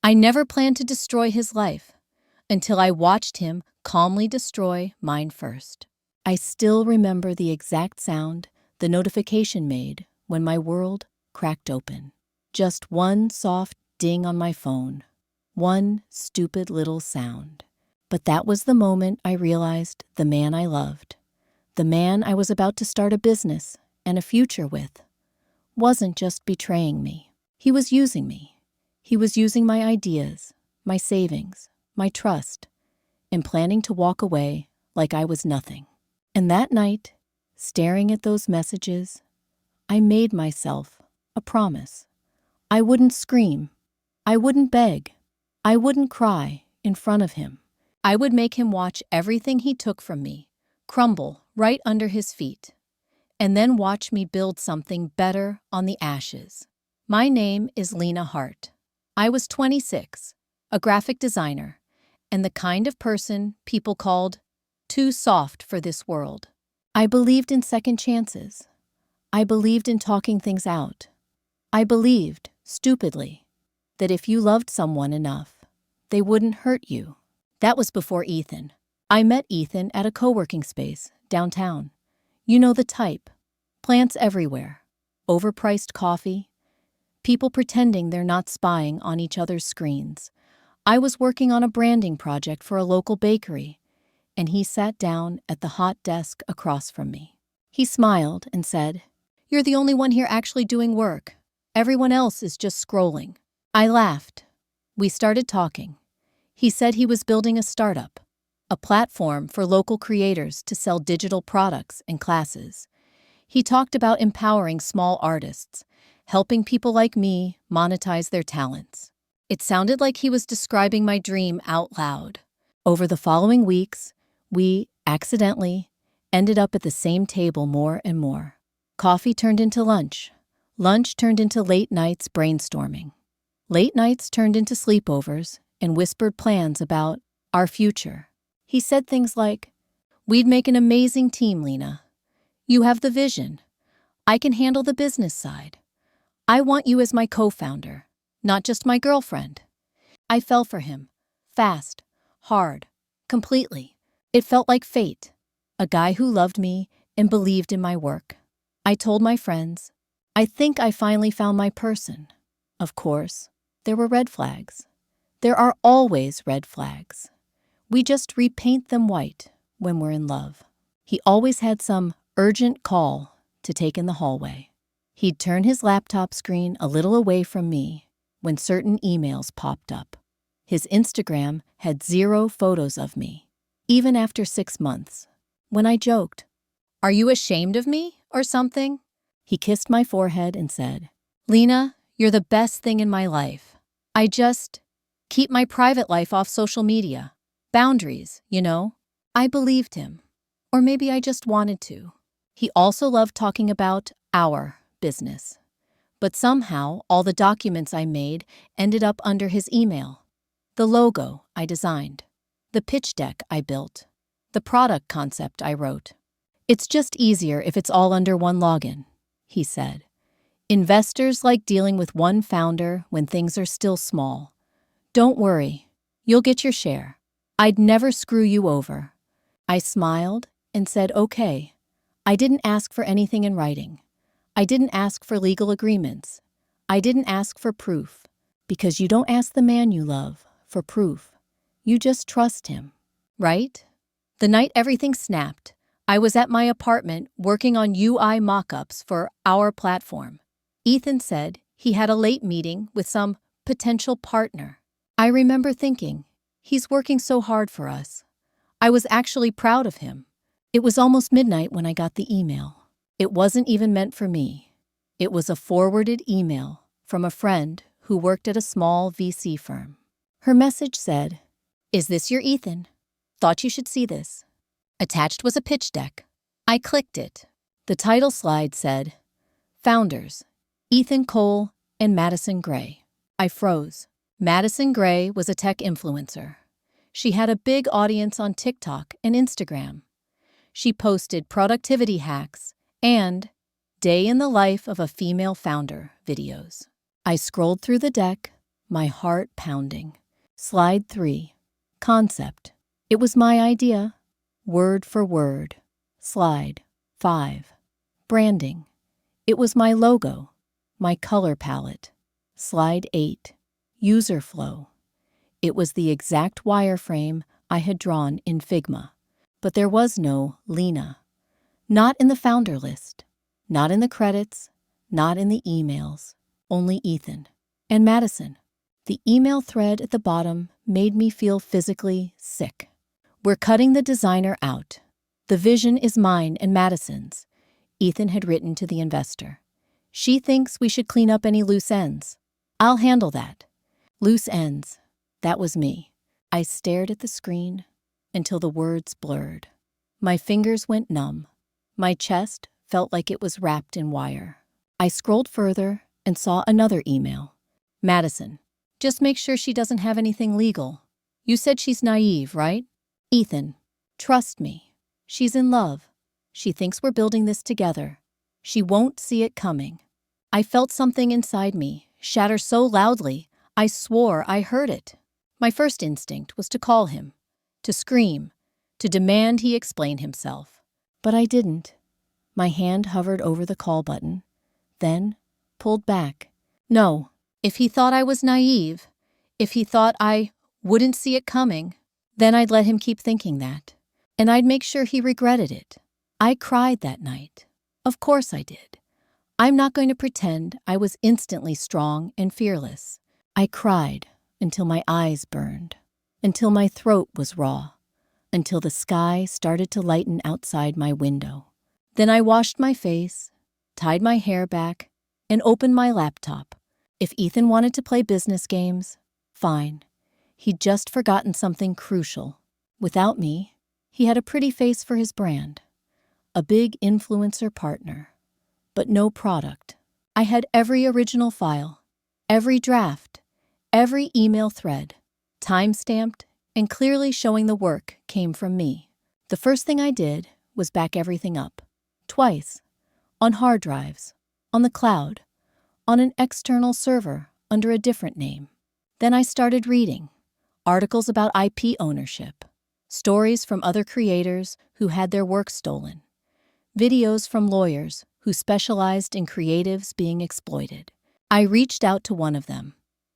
I never planned to destroy his life until I watched him calmly destroy mine first. I still remember the exact sound the notification made when my world cracked open. Just one soft ding on my phone. One stupid little sound. But that was the moment I realized the man I loved, the man I was about to start a business and a future with, wasn't just betraying me. He was using me. He was using my ideas, my savings, my trust, and planning to walk away like I was nothing. And that night, staring at those messages, I made myself a promise. I wouldn't scream. I wouldn't beg. I wouldn't cry in front of him. I would make him watch everything he took from me crumble right under his feet, and then watch me build something better on the ashes. My name is Lena Hart. I was 26, a graphic designer, and the kind of person people called too soft for this world. I believed in second chances. I believed in talking things out. I believed, stupidly, that if you loved someone enough, they wouldn't hurt you. That was before Ethan. I met Ethan at a co-working space downtown. You know the type. Plants everywhere. Overpriced coffee. People pretending they're not spying on each other's screens. I was working on a branding project for a local bakery, and he sat down at the hot desk across from me. He smiled and said, "You're the only one here actually doing work. Everyone else is just scrolling." I laughed. We started talking. He said he was building a startup, a platform for local creators to sell digital products and classes. He talked about empowering small artists, helping people like me monetize their talents. It sounded like he was describing my dream out loud. Over the following weeks, we, accidentally, ended up at the same table more and more. Coffee turned into lunch. Lunch turned into late nights brainstorming. Late nights turned into sleepovers and whispered plans about our future. He said things like, "We'd make an amazing team, Lena. You have the vision. I can handle the business side. I want you as my co-founder, not just my girlfriend." I fell for him. Fast, hard, completely. It felt like fate. A guy who loved me and believed in my work. I told my friends, I think I finally found my person. Of course, there were red flags. There are always red flags. We just repaint them white when we're in love. He always had some urgent call to take in the hallway. He'd turn his laptop screen a little away from me when certain emails popped up. His Instagram had 0 photos of me, even after 6 months. When I joked, "Are you ashamed of me or something?" he kissed my forehead and said, "Lena, you're the best thing in my life. I just keep my private life off social media. Boundaries, you know." I believed him. Or maybe I just wanted to. He also loved talking about our business. But somehow, all the documents I made ended up under his email. The logo I designed. The pitch deck I built. The product concept I wrote. "It's just easier if it's all under one login," he said. "Investors like dealing with one founder when things are still small. Don't worry, you'll get your share. I'd never screw you over." I smiled and said, "Okay." I didn't ask for anything in writing. I didn't ask for legal agreements. I didn't ask for proof, because you don't ask the man you love for proof. You just trust him, right? The night everything snapped, I was at my apartment working on UI mock-ups for our platform. Ethan said he had a late meeting with some potential partner. I remember thinking, he's working so hard for us. I was actually proud of him. It was almost midnight when I got the email. It wasn't even meant for me. It was a forwarded email from a friend who worked at a small VC firm. Her message said, "Is this your Ethan? Thought you should see this." Attached was a pitch deck. I clicked it. The title slide said, "Founders, Ethan Cole and Madison Gray." I froze. Madison Gray was a tech influencer. She had a big audience on TikTok and Instagram. She posted productivity hacks and day in the life of a female founder videos. I scrolled through the deck, my heart pounding. Slide 3. Concept. It was my idea. Word for word. Slide 5. Branding. It was my logo, my color palette. Slide 8. User flow. It was the exact wireframe I had drawn in Figma. But there was no Lena. Not in the founder list. Not in the credits. Not in the emails. Only Ethan. And Madison. The email thread at the bottom made me feel physically sick. We're cutting the designer out. The vision is mine and Madison's, Ethan had written to the investor. She thinks we should clean up any loose ends. I'll handle that. Loose ends. That was me. I stared at the screen until the words blurred. My fingers went numb. My chest felt like it was wrapped in wire. I scrolled further and saw another email. Madison. Just make sure she doesn't have anything legal. You said she's naive, right? Ethan. Trust me. She's in love. She thinks we're building this together. She won't see it coming. I felt something inside me shatter so loudly, I swore I heard it. My first instinct was to call him, to scream, to demand he explain himself. But I didn't. My hand hovered over the call button, then pulled back. No, if he thought I was naive, if he thought I wouldn't see it coming, then I'd let him keep thinking that, and I'd make sure he regretted it. I cried that night. Of course I did. I'm not going to pretend I was instantly strong and fearless. I cried until my eyes burned, until my throat was raw, until the sky started to lighten outside my window. Then I washed my face, tied my hair back, and opened my laptop. If Ethan wanted to play business games, fine. He'd just forgotten something crucial. Without me, he had a pretty face for his brand, a big influencer partner, but no product. I had every original file, every draft, every email thread, time-stamped and clearly showing the work came from me. The first thing I did was back everything up. Twice. On hard drives, on the cloud, on an external server under a different name. Then I started reading articles about IP ownership, stories from other creators who had their work stolen, videos from lawyers who specialized in creatives being exploited. I reached out to one of them,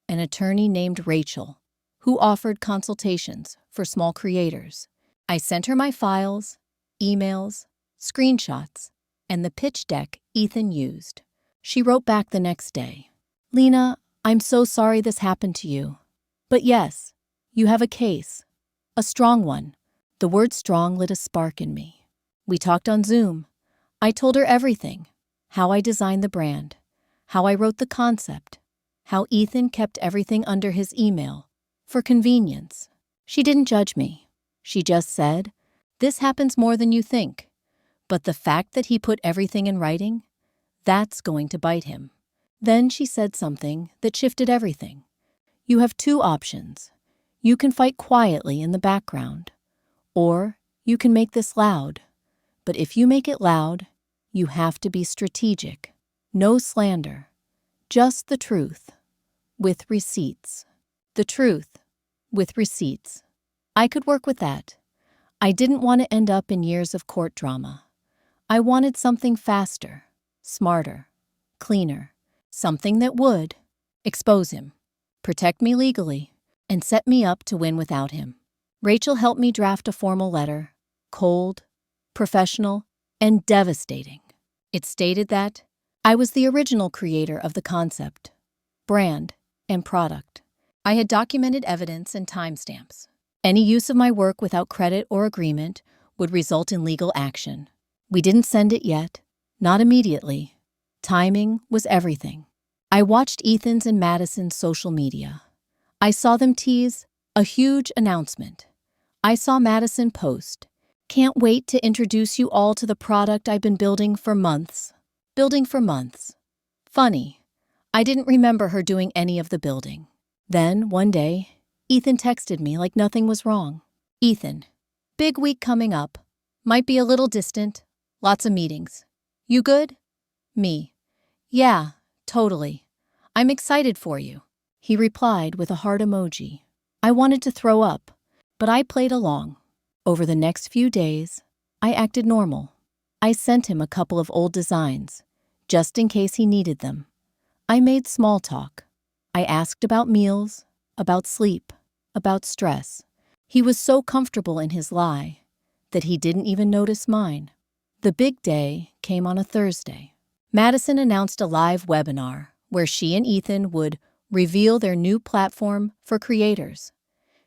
an attorney named Rachel, who offered consultations for small creators. I sent her my files, emails, screenshots, and the pitch deck Ethan used. She wrote back the next day. Lena, I'm so sorry this happened to you. But yes, you have a case. A strong one. The word strong lit a spark in me. We talked on Zoom. I told her everything. How I designed the brand. How I wrote the concept. How Ethan kept everything under his email. For convenience. She didn't judge me. She just said, this happens more than you think. But the fact that he put everything in writing, that's going to bite him. Then she said something that shifted everything. You have two options. You can fight quietly in the background, or you can make this loud. But if you make it loud, you have to be strategic. No slander. Just the truth. With receipts. The truth. With receipts. I could work with that. I didn't want to end up in years of court drama. I wanted something faster, smarter, cleaner. Something that would expose him, protect me legally, and set me up to win without him. Rachel helped me draft a formal letter, cold, professional, and devastating. It stated that I was the original creator of the concept, brand, and product. I had documented evidence and timestamps. Any use of my work without credit or agreement would result in legal action. We didn't send it yet, not immediately. Timing was everything. I watched Ethan's and Madison's social media. I saw them tease a huge announcement. I saw Madison post, "Can't wait to introduce you all to the product I've been building for months." Funny, I didn't remember her doing any of the building. Then, one day, Ethan texted me like nothing was wrong. Ethan, big week coming up. Might be a little distant. Lots of meetings. You good? Me. Yeah, totally. I'm excited for you. He replied with a heart emoji. I wanted to throw up, but I played along. Over the next few days, I acted normal. I sent him a couple of old designs, just in case he needed them. I made small talk. I asked about meals, about sleep, about stress. He was so comfortable in his lie that he didn't even notice mine. The big day came on a Thursday. Madison announced a live webinar where she and Ethan would reveal their new platform for creators.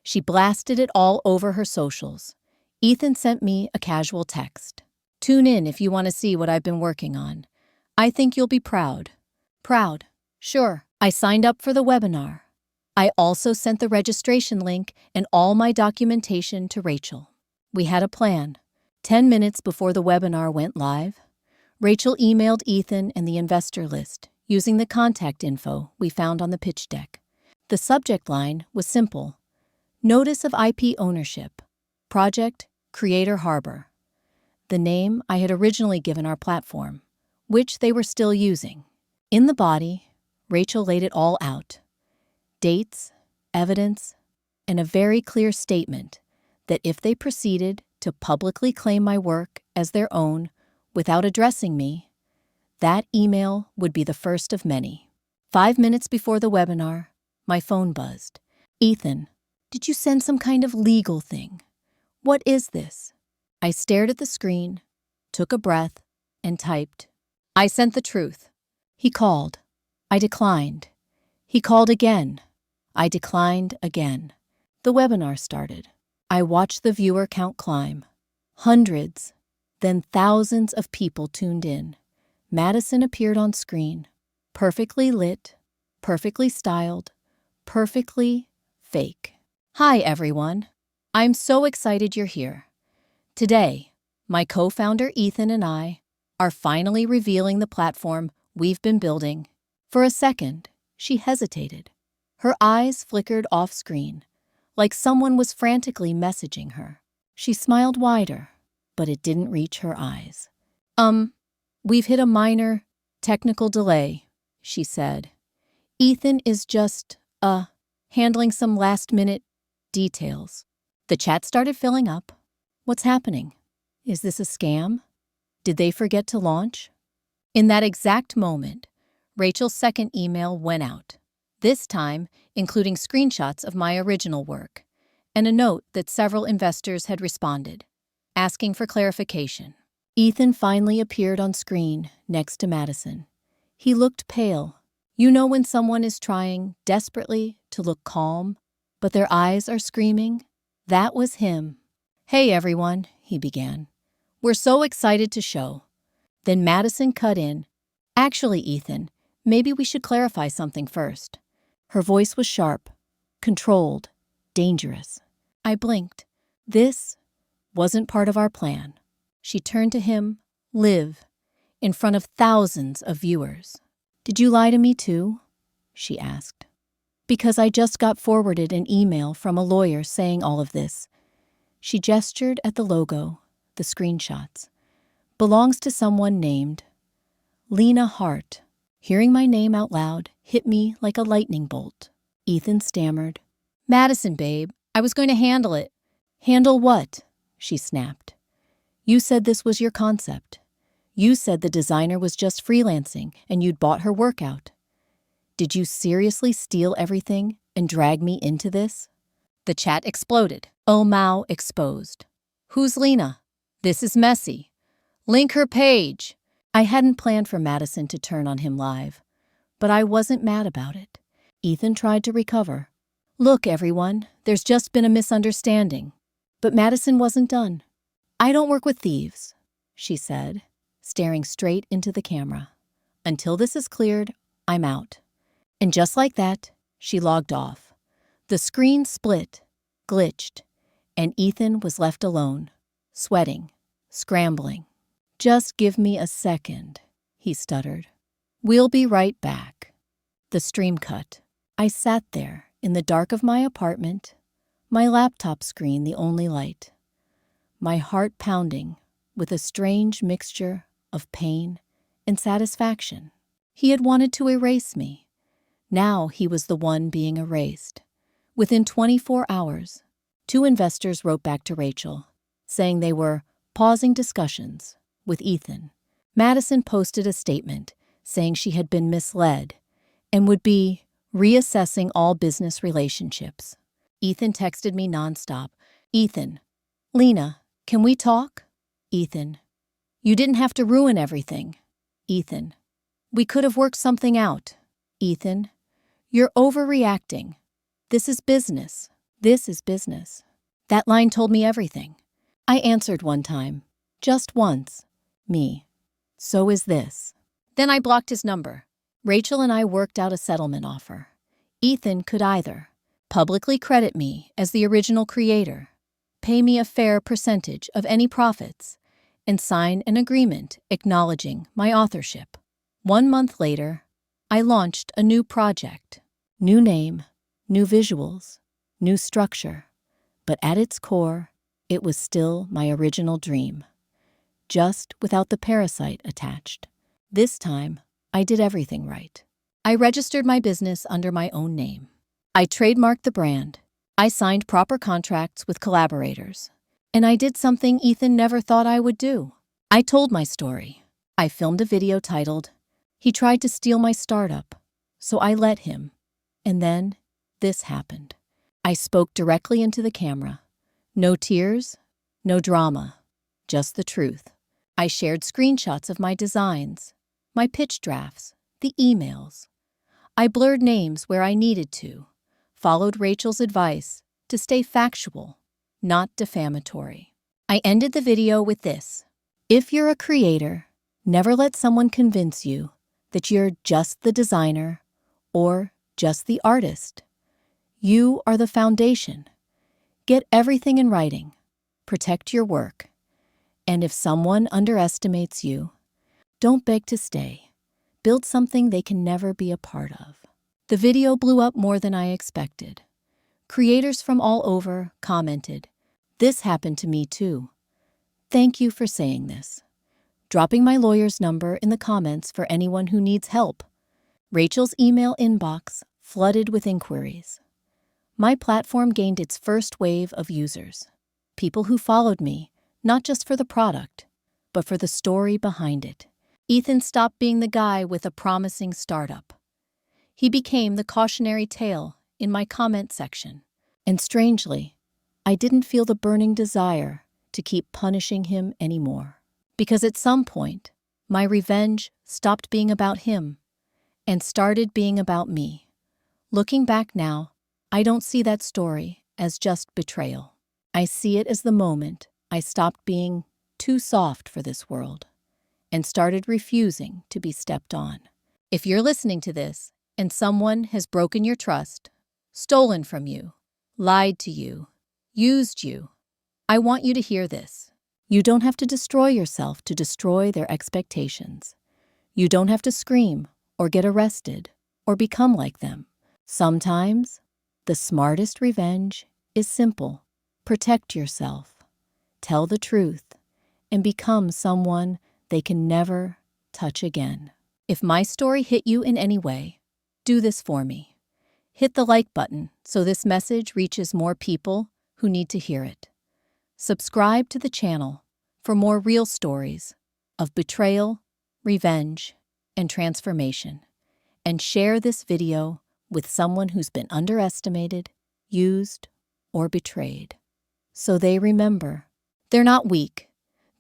She blasted it all over her socials. Ethan sent me a casual text. Tune in if you want to see what I've been working on. I think you'll be proud. Proud. Sure. I signed up for the webinar. I also sent the registration link and all my documentation to Rachel. We had a plan. 10 minutes before the webinar went live, Rachel emailed Ethan and the investor list using the contact info we found on the pitch deck. The subject line was simple. Notice of IP ownership. Project Creator Harbor. The name I had originally given our platform, which they were still using. In the body, Rachel laid it all out. Dates, evidence, and a very clear statement that if they proceeded to publicly claim my work as their own without addressing me, that email would be the first of many. 5 minutes before the webinar, my phone buzzed. Ethan, did you send some kind of legal thing? What is this? I stared at the screen, took a breath, and typed, I sent the truth. He called. I declined. He called again. I declined again. The webinar started. I watched the viewer count climb. Hundreds, then thousands of people tuned in. Madison appeared on screen, perfectly lit, perfectly styled, perfectly fake. Hi, everyone. I'm so excited you're here. Today, my co-founder Ethan and I are finally revealing the platform we've been building. For a second, she hesitated. Her eyes flickered off screen, like someone was frantically messaging her. She smiled wider, but it didn't reach her eyes. We've hit a minor technical delay, she said. Ethan is just, handling some last-minute details. The chat started filling up. What's happening? Is this a scam? Did they forget to launch? In that exact moment, Rachel's second email went out, this time including screenshots of my original work, and a note that several investors had responded, asking for clarification. Ethan finally appeared on screen next to Madison. He looked pale. You know when someone is trying desperately to look calm, but their eyes are screaming? That was him. Hey everyone, he began. We're so excited to show. Then Madison cut in. Actually, Ethan, maybe we should clarify something first. Her voice was sharp, controlled, dangerous. I blinked. This wasn't part of our plan. She turned to him, live, in front of thousands of viewers. Did you lie to me too? She asked. Because I just got forwarded an email from a lawyer saying all of this. She gestured at the logo, the screenshots. Belongs to someone named Lena Hart. Hearing my name out loud hit me like a lightning bolt. Ethan stammered. Madison, babe, I was going to handle it. Handle what? She snapped. You said this was your concept. You said the designer was just freelancing and you'd bought her work out. Did you seriously steal everything and drag me into this? The chat exploded. Oh, Mao exposed. Who's Lena? This is messy. Link her page. I hadn't planned for Madison to turn on him live, but I wasn't mad about it. Ethan tried to recover. Look, everyone, there's just been a misunderstanding. But Madison wasn't done. I don't work with thieves, she said, staring straight into the camera. Until this is cleared, I'm out. And just like that, she logged off. The screen split, glitched, and Ethan was left alone, sweating, scrambling. Just give me a second, he stuttered. We'll be right back. The stream cut. I sat there in the dark of my apartment, my laptop screen the only light. My heart pounding with a strange mixture of pain and satisfaction. He had wanted to erase me, Now he was the one being erased. Within 24 hours, 2 investors wrote back to Rachel, saying they were pausing discussions with Ethan. Madison posted a statement saying she had been misled and would be reassessing all business relationships. Ethan texted me nonstop. Ethan, Lena, can we talk? Ethan, you didn't have to ruin everything. Ethan, we could have worked something out. Ethan, you're overreacting. This is business. This is business. That line told me everything. I answered one time. Just once. Me. So is this. Then I blocked his number. Rachel and I worked out a settlement offer. Ethan could either publicly credit me as the original creator, pay me a fair percentage of any profits, and sign an agreement acknowledging my authorship. 1 month later, I launched a new project. New name, new visuals, new structure. But at its core, it was still my original dream, just without the parasite attached. This time, I did everything right. I registered my business under my own name. I trademarked the brand. I signed proper contracts with collaborators. And I did something Ethan never thought I would do. I told my story. I filmed a video titled, "He Tried to Steal My Startup," so I let him. And then, this happened. I spoke directly into the camera. No tears, no drama, just the truth. I shared screenshots of my designs, my pitch drafts, the emails. I blurred names where I needed to, followed Rachel's advice to stay factual, not defamatory. I ended the video with this: if you're a creator, never let someone convince you that you're just the designer or just the artist. You are the foundation. Get everything in writing. Protect your work. And if someone underestimates you, don't beg to stay. Build something they can never be a part of. The video blew up more than I expected. Creators from all over commented, "This happened to me too. Thank you for saying this." Dropping my lawyer's number in the comments for anyone who needs help. Rachel's email inbox flooded with inquiries. My platform gained its first wave of users. People who followed me, not just for the product, but for the story behind it. Ethan stopped being the guy with a promising startup. He became the cautionary tale in my comment section. And strangely, I didn't feel the burning desire to keep punishing him anymore. Because at some point, my revenge stopped being about him and started being about me. Looking back now, I don't see that story as just betrayal. I see it as the moment I stopped being too soft for this world and started refusing to be stepped on. If you're listening to this and someone has broken your trust, stolen from you, lied to you, used you, I want you to hear this. You don't have to destroy yourself to destroy their expectations. You don't have to scream or get arrested or become like them. Sometimes, the smartest revenge is simple. Protect yourself, tell the truth, and become someone they can never touch again. If my story hit you in any way, do this for me. Hit the like button so this message reaches more people who need to hear it. Subscribe to the channel for more real stories of betrayal, revenge, and transformation. And share this video with someone who's been underestimated, used, or betrayed. So they remember, they're not weak.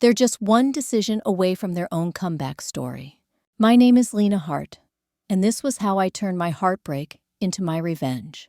They're just one decision away from their own comeback story. My name is Lena Hart, and this was how I turned my heartbreak into my revenge.